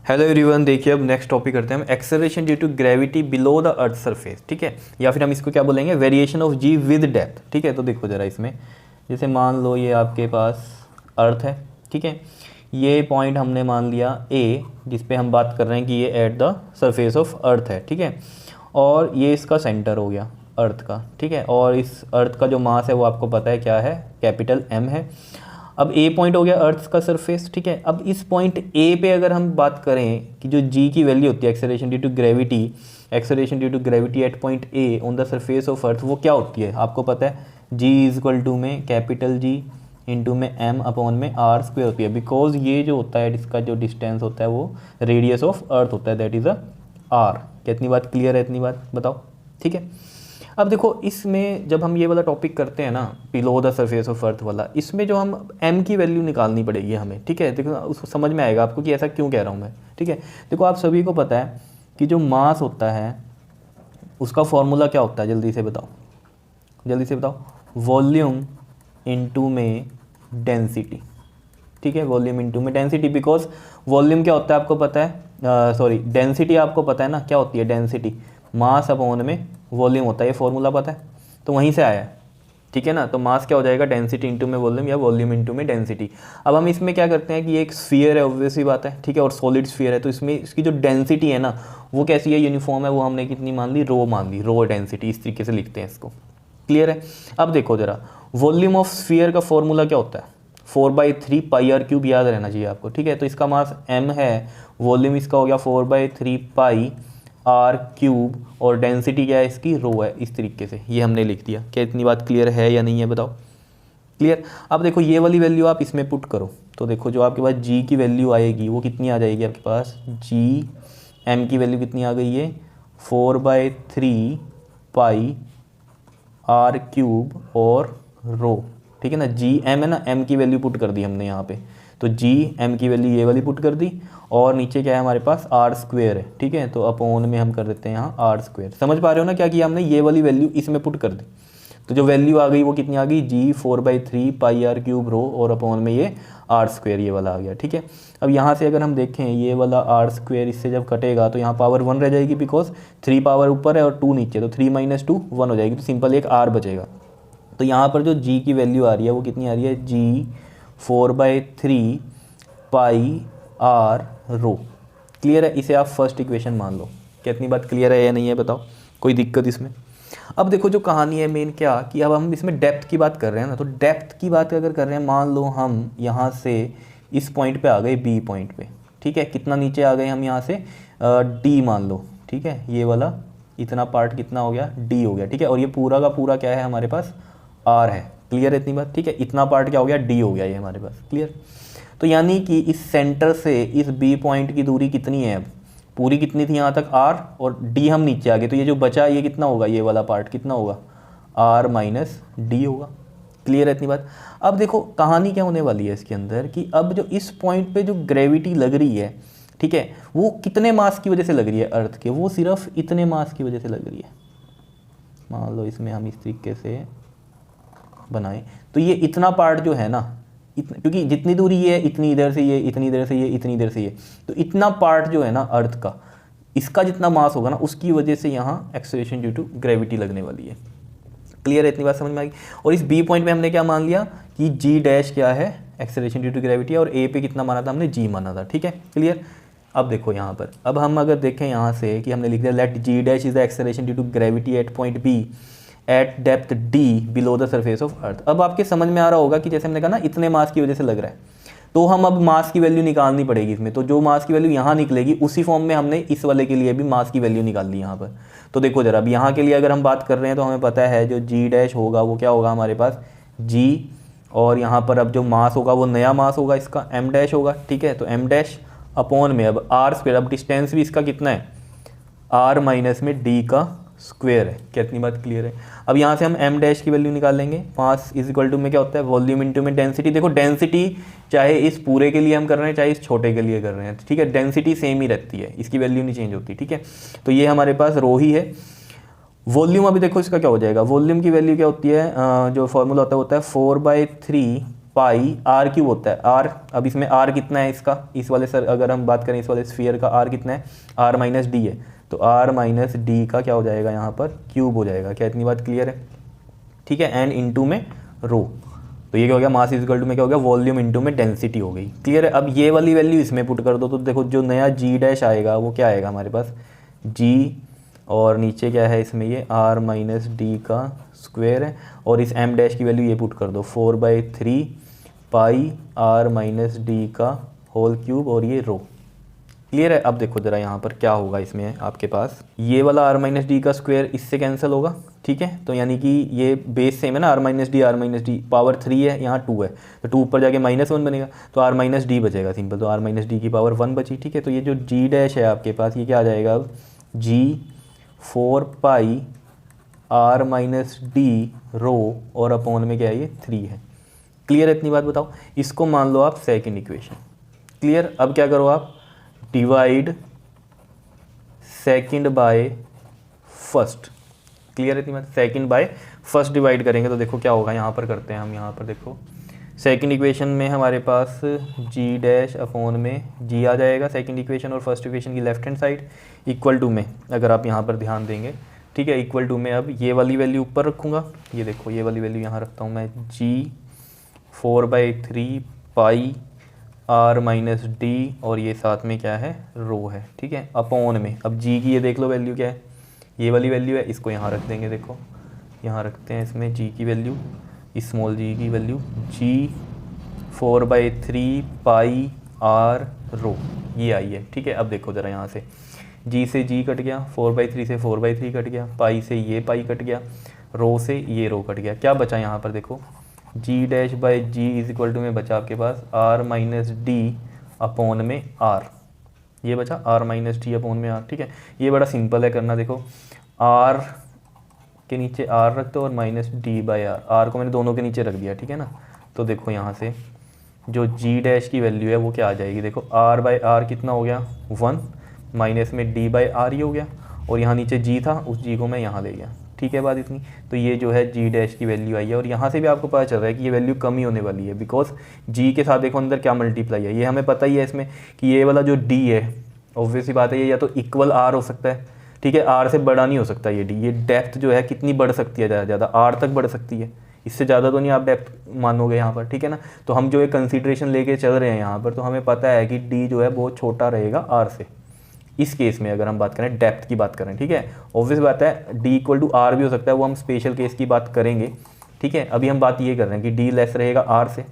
Hello everyone, देखिए अब next topic करते हैं हम acceleration due to gravity below the earth surface. ठीक है, या फिर हम इसको क्या बोलेंगे, variation of ji with depth. ठीक है, तो देखो जरा इसमें, जैसे मान लो ये आपके पास अर्थ है। ठीक है, ये पॉइंट हमने मान लिया ए, जिस पे हम बात कर रहे हैं कि ये एट द सरफेस ऑफ अर्थ है। ठीक है, और ये इसका सेंटर हो गया अर्थ का। ठीक है, और इस अर्थ का जो मास है वो आपको पता है क्या है, कैपिटल एम है। अब ए पॉइंट हो गया अर्थ का सरफेस। ठीक है, अब इस पॉइंट ए पे अगर हम बात करें कि जो जी की वैल्यू होती है acceleration due to gravity, acceleration due to gravity at point A on the surface of earth, वो क्या होती है आपको पता है, जी इज इक्वल टू में कैपिटल जी इंटू में एम अपॉन में आर स्क्वायर होती है। बिकॉज ये जो होता है इसका जो डिस्टेंस होता है वो रेडियस ऑफ अर्थ होता है, दैट इज़ अ आर। क्या इतनी बात क्लियर है? इतनी बात बताओ। ठीक है, अब देखो इसमें जब हम ये वाला टॉपिक करते हैं ना, बिलो द सरफेस ऑफ अर्थ वाला, इसमें जो हम एम की वैल्यू निकालनी पड़ेगी हमें। ठीक है, देखो उसको समझ में आएगा आपको कि ऐसा क्यों कह रहा हूँ मैं। ठीक है, देखो आप सभी को पता है कि जो मास होता है उसका फॉर्मूला क्या होता है, जल्दी से बताओ, जल्दी से बताओ। वॉल्यूम इनटू में डेंसिटी। ठीक है, वॉल्यूम इनटू में डेंसिटी, बिकॉज वॉल्यूम क्या होता है आपको पता है, सॉरी डेंसिटी आपको पता है ना क्या होती है, डेंसिटी मास अपॉन में वॉल्यूम होता है, ये फॉर्मूला पता है, तो वहीं से आया है। ठीक है ना, तो मास क्या हो जाएगा, डेंसिटी इंटू में वॉल्यूम या वॉल्यूम इंटू में डेंसिटी। अब हम इसमें क्या करते हैं कि ये एक स्फीयर है, ऑब्वियसली बात है। ठीक है, और सॉलिड स्फीयर है, तो इसमें इसकी जो डेंसिटी है ना वो कैसी है, यूनिफॉर्म है, वो हमने कितनी मान ली, रो मान ली, रो डेंसिटी, इस तरीके से लिखते हैं इसको। क्लियर है? अब देखो जरा, वॉल्यूम ऑफ स्फीयर का फॉर्मूला क्या होता है, 4/3 पाई आर क्यूब, याद रहना चाहिए आपको। ठीक है, तो इसका मास m है, वॉल्यूम इसका हो गया 4/3 पाई आर क्यूब, और डेंसिटी क्या है इसकी, रो है। इस तरीके से ये हमने लिख दिया। क्या इतनी बात क्लियर है या नहीं है, बताओ। क्लियर? अब देखो ये वाली वैल्यू आप इसमें पुट करो, तो देखो जो आपके पास जी की वैल्यू आएगी वो कितनी आ जाएगी आपके पास, जी एम की वैल्यू कितनी आ गई है, 4/3 पाई आर क्यूब और रो। ठीक है ना, जी एम है ना, एम की वैल्यू पुट कर दी हमने यहाँ पे, तो जी एम की वैल्यू ये वाली पुट कर दी, और नीचे क्या है हमारे पास, आर स्क्वेयर है। ठीक है, तो अपॉन में हम कर देते हैं यहाँ आर स्क्वेयर। समझ पा रहे हो ना क्या किया हमने, ये वाली वैल्यू इसमें पुट कर दी, तो जो वैल्यू आ गई वो कितनी आ गई, जी 4/3 पाई आर क्यूब रो, और अपॉन में ये आर स्क्वेयर ये वाला आ गया। ठीक है, अब यहाँ से अगर हम देखें ये वाला आर स्क्वेयर इससे जब कटेगा तो यहाँ पावर 1 रह जाएगी, बिकॉज 3 पावर ऊपर है और 2 नीचे, तो 3 - 2 1 हो जाएगी, तो सिंपल एक आर बचेगा। तो यहाँ पर जो जी की वैल्यू आ रही है वो कितनी आ रही है, जी 4/3 पाई आर रो। क्लियर है? इसे आप फर्स्ट इक्वेशन मान लो। क्या इतनी बात क्लियर है या नहीं है, बताओ, कोई दिक्कत इसमें? अब देखो जो कहानी है मेन क्या, कि अब हम इसमें डेप्थ की बात कर रहे हैं ना, तो डेप्थ की बात अगर कर रहे हैं, मान लो हम यहाँ से इस पॉइंट पे आ गए, बी पॉइंट पे। ठीक है, कितना नीचे आ गए हम यहाँ से, डी मान लो। ठीक है, ये वाला इतना पार्ट कितना हो गया, डी हो गया। ठीक है, और ये पूरा का पूरा क्या है हमारे पास, आर है। क्लियर है इतनी बात? ठीक है, इतना पार्ट क्या हो गया, डी हो गया ये हमारे पास। क्लियर? तो यानी कि इस सेंटर से इस बी पॉइंट की दूरी कितनी है, अब पूरी कितनी थी यहाँ तक, आर, और डी हम नीचे आ गए, तो ये जो बचा ये कितना होगा, ये वाला पार्ट कितना होगा, आर माइनस डी होगा। क्लियर है इतनी बात? अब देखो कहानी क्या होने वाली है इसके अंदर, कि अब जो इस पॉइंट पे जो ग्रेविटी लग रही है, ठीक है, वो कितने मास की वजह से लग रही है अर्थ के, वो सिर्फ इतने मास की वजह से लग रही है। मान लो इसमें हम इस तरीके से बनाएं, तो ये इतना पार्ट जो है ना, क्योंकि जितनी दूरी ये है, इतनी इधर से ये, इतनी इधर से ये, इतनी इधर से ये, तो इतना पार्ट जो है ना अर्थ का, इसका जितना मास होगा ना, उसकी वजह से यहाँ एक्सेलरेशन ड्यू टू ग्रेविटी लगने वाली है। क्लियर है? इतनी बात समझ में आ गई? और इस बी पॉइंट में हमने क्या मान लिया कि जी डैश क्या है, एक्सेलरेशन ड्यू टू ग्रेविटी, और ए पे कितना माना था हमने, जी माना था। ठीक है, क्लियर? अब देखो यहाँ पर, अब हम अगर देखें यहाँ से कि हमने लिख दिया let g dash is the acceleration due to gravity at point B at depth d below the surface of earth. अब आपके समझ में आ रहा होगा कि जैसे हमने कहा ना, इतने मास की वजह से लग रहा है, तो हम अब मास की वैल्यू निकालनी पड़ेगी इसमें, तो जो मास की वैल्यू यहाँ निकलेगी उसी फॉर्म में हमने इस वाले के लिए भी मास की वैल्यू निकाल ली यहाँ पर। तो देखो जरा, अब यहाँ के लिए अगर हम बात कर रहे हैं तो हमें पता है जो जी डैश होगा वो क्या होगा हमारे पास, जी, और यहाँ पर अब जो मास होगा वो नया मास होगा इसका, एम डैश होगा। ठीक है, तो एम डैश अपॉन में अब आर स्क्वायर, अब डिस्टेंस भी इसका कितना है, आर माइनस में डी का स्क्वायर है। क्या इतनी बात क्लियर है? अब यहाँ से हम एम डैश की वैल्यू निकाल लेंगे, 5 इज इक्वल टू में क्या होता है, वॉल्यूम इंटू में डेंसिटी। देखो डेंसिटी चाहे इस पूरे के लिए हम कर रहे हैं चाहे इस छोटे के लिए कर रहे हैं, ठीक है, डेंसिटी सेम ही रहती है, इसकी वैल्यू नहीं चेंज होती। ठीक है, तो ये हमारे पास रो ही है। वॉल्यूम अभी देखो इसका क्या हो जाएगा, वॉल्यूम की वैल्यू क्या होती है, जो फॉर्मूला होता है 4/3 पाई आर क्यूब होता है। आर, अब इसमें आर कितना है इसका, इस वाले सर अगर हम बात करें इस वाले स्फीयर का आर कितना है, आर माइनस डी है, तो आर माइनस डी का क्या हो जाएगा यहाँ पर क्यूब हो जाएगा। क्या इतनी बात क्लियर है? ठीक है, एन इंटू में रो, तो ये क्या हो गया, मास इक्वल टू में क्या हो गया, वॉल्यूम इंटू में डेंसिटी हो गई। क्लियर है? अब ये वाली वैल्यू इसमें पुट कर दो तो देखो जो नया जी डैश आएगा वो क्या आएगा हमारे पास, जी और नीचे क्या है इसमें ये आर माइनस डी का स्क्वायर है, और इस एम डैश की वैल्यू ये पुट कर दो 4/3 पाई आर माइनस डी का होल क्यूब और ये रो। क्लियर है? अब देखो ज़रा यहाँ पर क्या होगा, इसमें आपके पास ये वाला आर माइनस डी का स्क्वायर इससे कैंसिल होगा। ठीक है, तो यानी कि ये बेस सेम है ना, आर माइनस डी पावर 3 है, यहाँ 2 है, तो 2 ऊपर जाके -1 बनेगा, तो आर माइनस डी बचेगा सिंपल, तो आर माइनस डी की पावर 1 बची। ठीक है, तो ये जो जी डैश है आपके पास ये क्या आ जाएगा अब, जी 4 पाई आर माइनस डी रो और अपॉन में क्या है ये 3 है। क्लियर है? इतनी बात बताओ। इसको मान लो आप सेकेंड इक्वेशन। क्लियर? अब क्या करो आप, divide second by first. Clear है? इतनी बात, सेकंड बाय फर्स्ट डिवाइड करेंगे तो देखो क्या होगा, यहाँ पर करते हैं हम, यहाँ पर देखो सेकंड इक्वेशन में हमारे पास जी डैश अपॉन में जी आ जाएगा सेकंड इक्वेशन, और फर्स्ट इक्वेशन की left hand side equal to में अगर आप यहाँ पर ध्यान देंगे, ठीक है, इक्वल टू में अब ये वाली वैल्यू ऊपर रखूँगा, ये देखो ये वाली वैल्यू यहाँ रखता हूँ मैं, जी 4/3 पाई आर माइनस डी और ये साथ में क्या है, रो है। ठीक है, अपॉन में अब जी की ये देख लो वैल्यू क्या है, ये वाली वैल्यू है, इसको यहाँ रख देंगे, देखो यहाँ रखते हैं इसमें जी की वैल्यू, स्मॉल जी की वैल्यू, जी 4/3 पाई आर रो ये आई है। ठीक है, अब देखो ज़रा यहाँ से जी से जी कट गया, 4/3 से 4/3 कट गया, पाई से ये पाई कट गया, रो से ये रो कट गया, क्या बचा यहाँ पर देखो, G dash by G is equal to में बचा आपके पास आर माइनस डी अपॉन में आर, ये बचा आर माइनस डी अपॉन में आर। ठीक है, ये बड़ा सिंपल है करना, देखो आर के नीचे आर रख दो और minus d by R, R को मैंने दोनों के नीचे रख दिया। ठीक है ना, तो देखो यहाँ से जो जी डैश की वैल्यू है वो क्या आ जाएगी, देखो आर बाई आर कितना हो गया 1, माइनस में डी बाई आर ही हो गया, और यहाँ नीचे जी था उस जी को मैं यहाँ ले गया। ठीक है बात इतनी, तो ये जो है जी डैश की वैल्यू आई है, और यहाँ से भी आपको पता चल रहा है कि ये वैल्यू कम ही होने वाली है, बिकॉज जी के साथ देखो अंदर क्या मल्टीप्लाई है, ये हमें पता ही है इसमें कि ये वाला जो डी है ऑब्वियसली बात है ये या तो इक्वल आर हो सकता है, ठीक है, आर से बड़ा नहीं हो सकता ये डी, ये डेप्थ जो है कितनी बढ़ सकती है, ज़्यादा से ज़्यादा आर तक बढ़ सकती है, इससे ज़्यादा तो नहीं आप डेप्थ मानोगे यहाँ पर। ठीक है ना, तो हम जो एक कंसीडरेशन लेके चल रहे हैं यहाँ पर, तो हमें पता है कि डी जो है बहुत छोटा रहेगा आर से, इस केस में अगर हम बात करें डेप्थ की बात करें। ठीक है, ऑब्वियस बात है डी इक्वल टू आर भी हो सकता है, वो हम स्पेशल केस की बात करेंगे। ठीक है, अभी हम बात ये कर रहे हैं कि डी लेस रहेगा आर से।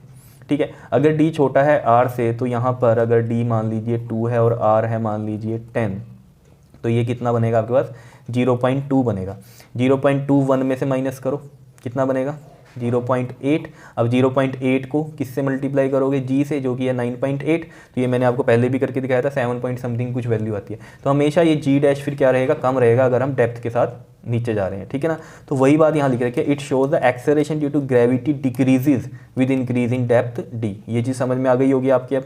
ठीक है, अगर डी छोटा है आर से तो यहाँ पर अगर डी मान लीजिए 2 है और आर है मान लीजिए 10, तो ये कितना बनेगा आपके पास 0.2 बनेगा। 0.21 में से माइनस करो कितना बनेगा 0.8। अब 0.8 को किससे मल्टीप्लाई करोगे, जी से, जो कि है 9.8, तो ये मैंने आपको पहले भी करके दिखाया था 7 पॉइंट समथिंग कुछ वैल्यू आती है, तो हमेशा ये जी डैश फिर क्या रहेगा, कम रहेगा अगर हम डेप्थ के साथ नीचे जा रहे हैं। ठीक है ना, तो वही बात यहाँ लिख रखी है, it shows the acceleration due to gravity decreases with increase in depth d. ये चीज़ समझ में आ गई होगी आपकी अब।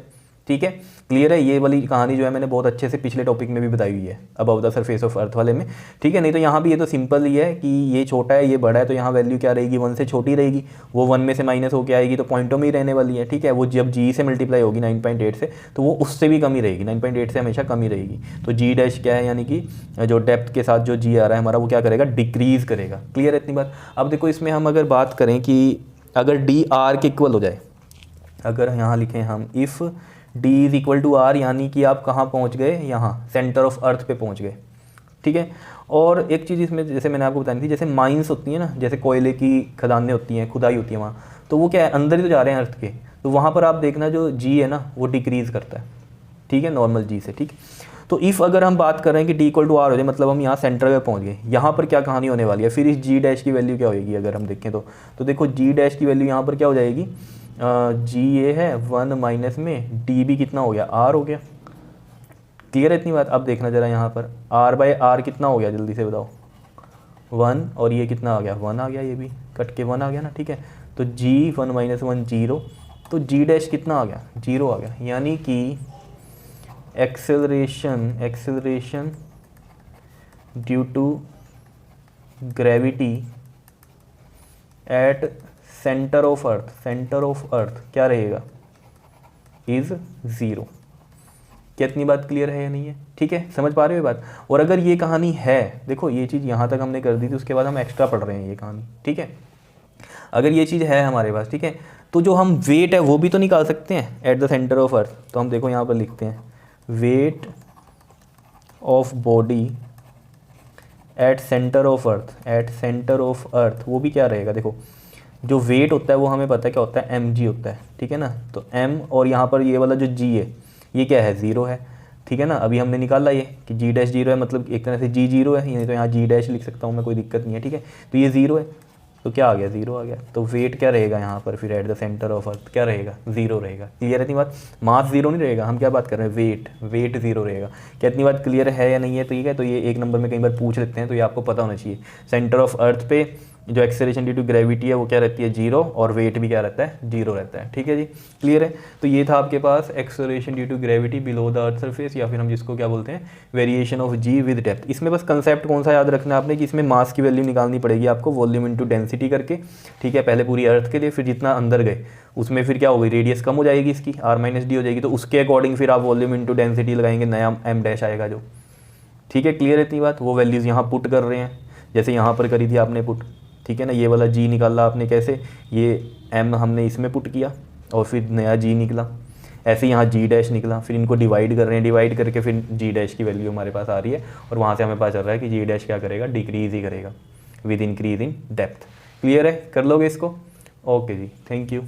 ठीक है, क्लियर है, ये वाली कहानी जो है मैंने बहुत अच्छे से पिछले टॉपिक में भी बताई हुई है अबाउट द सरफेस ऑफ अर्थ वाले में। ठीक है, नहीं तो यहाँ भी ये तो सिंपल ही है कि ये छोटा है ये बड़ा है, तो यहाँ वैल्यू क्या रहेगी 1 से छोटी रहेगी, वो 1 में से माइनस होकर आएगी तो पॉइंटों में ही रहने वाली है। ठीक है, वो जब जी से मल्टीप्लाई होगी 9.8 से तो वो उससे भी कम ही रहेगी, 9.8 से हमेशा कम ही रहेगी। तो जी डैश क्या है, यानी कि जो डेप्थ के साथ जो जी आ रहा है हमारा वो क्या करेगा, डिक्रीज़ करेगा। क्लियर है इतनी बात। अब देखो इसमें हम अगर बात करें कि अगर डी आर के इक्वल हो जाए, अगर यहाँ लिखें हम if d is equal to R, यानी कि आप कहाँ पहुँच गए, यहाँ सेंटर ऑफ अर्थ पे पहुँच गए। ठीक है, और एक चीज़ इसमें जैसे मैंने आपको बताई थी, जैसे माइंस होती है ना, जैसे कोयले की खदानें होती हैं, खुदाई होती है वहाँ, तो वो क्या है अंदर ही तो जा रहे हैं अर्थ के, तो वहाँ पर आप देखना जो जी है ना वो डिक्रीज़ करता है। ठीक है, नॉर्मल जी से। ठीक, तो इफ़ अगर हम बात कर रहे हैं कि डी इक्वल टू आर हो जाए, मतलब हम यहाँ सेंटर पे पहुँच गए, यहाँ पर क्या कहानी होने वाली है, फिर इस जी डैश की वैल्यू क्या होगी अगर हम देखें तो देखो जी डैश की वैल्यू यहाँ पर क्या हो जाएगी, जी ये है 1 माइनस में डी भी कितना हो गया, आर हो गया। क्लियर है इतनी बात। अब देखना जरा यहाँ पर आर बाई आर कितना हो गया, जल्दी से बताओ 1, और ये कितना आ गया 1 आ गया, ये भी कट के 1 आ गया ना। ठीक है, तो जी 1 माइनस 1 0, तो जी डैश कितना आ गया 0 आ गया, यानी कि acceleration due to gravity at centre of earth क्या रहेगा, इज 0। क्या इतनी बात क्लियर है या नहीं है? ठीक है, समझ पा रहे हो ये बात? और अगर ये कहानी है, देखो ये चीज़ यहाँ तक हमने कर दी थी, उसके बाद हम एक्स्ट्रा पढ़ रहे हैं ये कहानी, ठीक है। अगर ये चीज़ है हमारे पास, ठीक है, तो जो हम वेट है वो भी तो निकाल सकते हैं एट द सेंटर ऑफ अर्थ। तो हम देखो यहाँ पर लिखते हैं weight of body at centre of earth, वो भी क्या रहेगा, देखो जो वेट होता है वो हमें पता है क्या होता है, mg होता है, ठीक है ना। तो m और यहाँ पर ये वाला जो g है ये क्या है, 0 है, ठीक है ना। अभी हमने निकाला ये कि g डैश 0 है, मतलब एक तरह से g 0 है, नहीं तो यहाँ g डैश लिख सकता हूँ मैं, कोई दिक्कत नहीं है, ठीक है। तो ये 0 है, तो क्या आ गया, 0 आ गया। तो वेट क्या रहेगा यहाँ पर फिर at the centre of earth, क्या रहेगा, 0 रहेगा। क्लियर है इतनी बात? मास 0 नहीं रहेगा, हम क्या बात कर रहे हैं, वेट 0 रहेगा। क्या इतनी बात क्लियर है या नहीं है? तो ठीक है, तो ये 1 नंबर में कई बार पूछ लेते हैं, तो ये आपको पता होना चाहिए। सेंटर ऑफ अर्थ पे जो एक्सेलरेशन ड्यू टू ग्रेविटी है वो क्या रहती है, 0, और वेट भी क्या रहता है, 0 रहता है, ठीक है जी। क्लियर है? तो ये था आपके पास acceleration due to gravity below the earth surface, या फिर हम जिसको क्या बोलते हैं, variation of ji with depth. इसमें बस कंसेप्ट कौन सा याद रखना है आपने, कि इसमें मास की वैल्यू निकालनी पड़ेगी आपको, वॉल्यूम इनटू डेंसिटी करके, ठीक है, पहले पूरी अर्थ के लिए, फिर जितना अंदर गए उसमें फिर क्या होगी, रेडियस कम हो जाएगी इसकी, r-d हो जाएगी, तो उसके अकॉर्डिंग फिर आप वॉल्यूम इनटू डेंसिटी लगाएंगे, नया m डैश आएगा जो, ठीक है। क्लियर है इतनी बात? वो वैल्यूज़ यहाँ पुट कर रहे हैं, जैसे यहाँ पर करी थी आपने पुट, ठीक है ना। ये वाला g निकाला आपने कैसे, ये m हमने इसमें पुट किया और फिर नया g निकला, ऐसे यहाँ g डैश निकला, फिर इनको डिवाइड कर रहे हैं, डिवाइड करके फिर g डैश की वैल्यू हमारे पास आ रही है, और वहाँ से हमें पता चल रहा है कि g डैश क्या करेगा, डिक्रीज़ ही करेगा with increase in depth. Clear है? कर लोगे इसको? ओके जी, थैंक यू।